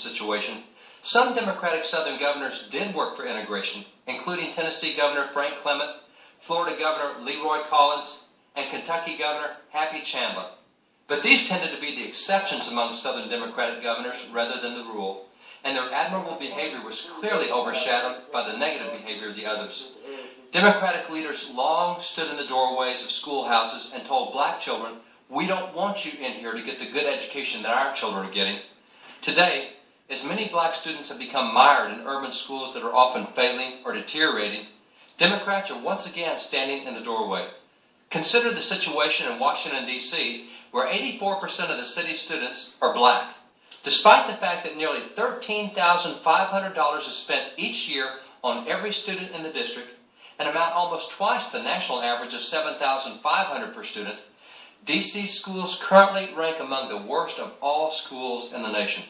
situation, some Democratic Southern governors did work for integration, including Tennessee Governor Frank Clement, Florida Governor Leroy Collins, and Kentucky Governor Happy Chandler. But these tended to be the exceptions among Southern Democratic governors rather than the rule, and their admirable behavior was clearly overshadowed by the negative behavior of the others. Democratic leaders long stood in the doorways of schoolhouses and told black children, "We don't want you in here to get the good education that our children are getting." Today, as many black students have become mired in urban schools that are often failing or deteriorating, Democrats are once again standing in the doorway. Consider the situation in Washington, D.C., where 84% of the city's students are black, despite the fact that nearly $13,500 is spent each year on every student in the district, an amount almost twice the national average of $7,500 per student. D.C. schools currently rank among the worst of all schools in the nation.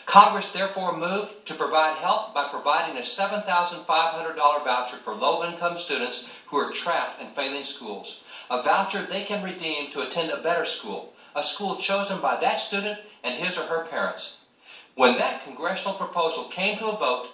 Congress therefore moved to provide help by providing a $7,500 voucher for low-income students who are trapped in failing schools, a voucher they can redeem to attend a better school, a school chosen by that student and his or her parents. When that congressional proposal came to a vote,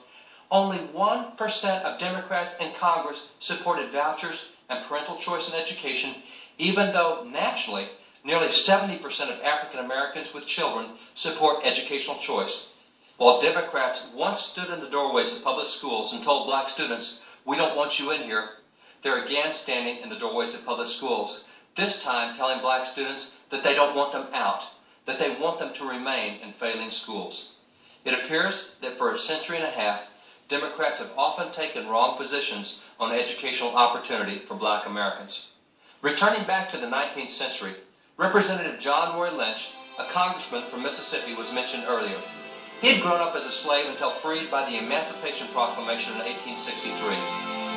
only 1% of Democrats in Congress supported vouchers and parental choice in education, even though nationally, nearly 70% of African Americans with children support educational choice. While Democrats once stood in the doorways of public schools and told black students, "We don't want you in here," they're again standing in the doorways of public schools, this time telling black students that they don't want them out, that they want them to remain in failing schools. It appears that for a century and a half, Democrats have often taken wrong positions on educational opportunity for black Americans. Returning back to the 19th century, Representative John Roy Lynch, a congressman from Mississippi, was mentioned earlier. He had grown up as a slave until freed by the Emancipation Proclamation in 1863.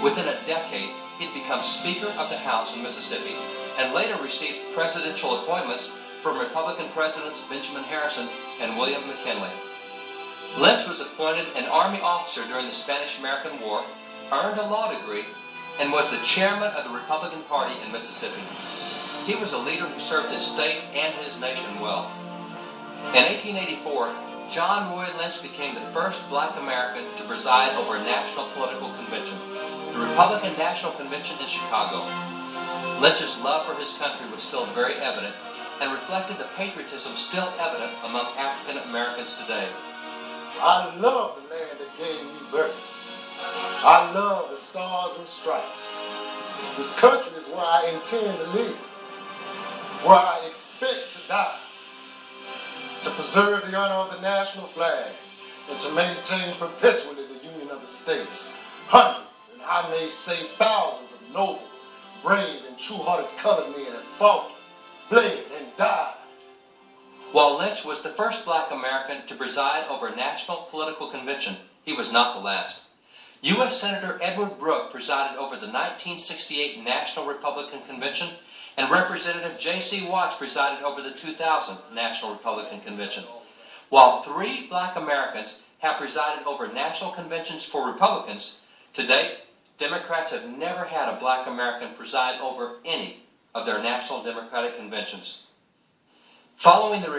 Within a decade, he had become Speaker of the House in Mississippi and later received presidential appointments from Republican Presidents Benjamin Harrison and William McKinley. Lynch was appointed an Army officer during the Spanish-American War, earned a law degree, and was the chairman of the Republican Party in Mississippi. He was a leader who served his state and his nation well. In 1884, John Roy Lynch became the first black American to preside over a national political convention, the Republican National Convention in Chicago. Lynch's love for his country was still very evident and reflected the patriotism still evident among African Americans today. I love the land that gave me birth. I love the stars and stripes. This country is where I intend to live, where I expect to die, to preserve the honor of the national flag and to maintain perpetually the union of the states. Hundreds, and I may say thousands of noble, brave, and true-hearted colored men have fought, bled, and died. While Lynch was the first black American to preside over a national political convention, he was not the last. U.S. Senator Edward Brooke presided over the 1968 National Republican Convention, and Representative J.C. Watts presided over the 2000 National Republican Convention. While 3 black Americans have presided over national conventions for Republicans, to date, Democrats have never had a black American preside over any of their national Democratic conventions. Following the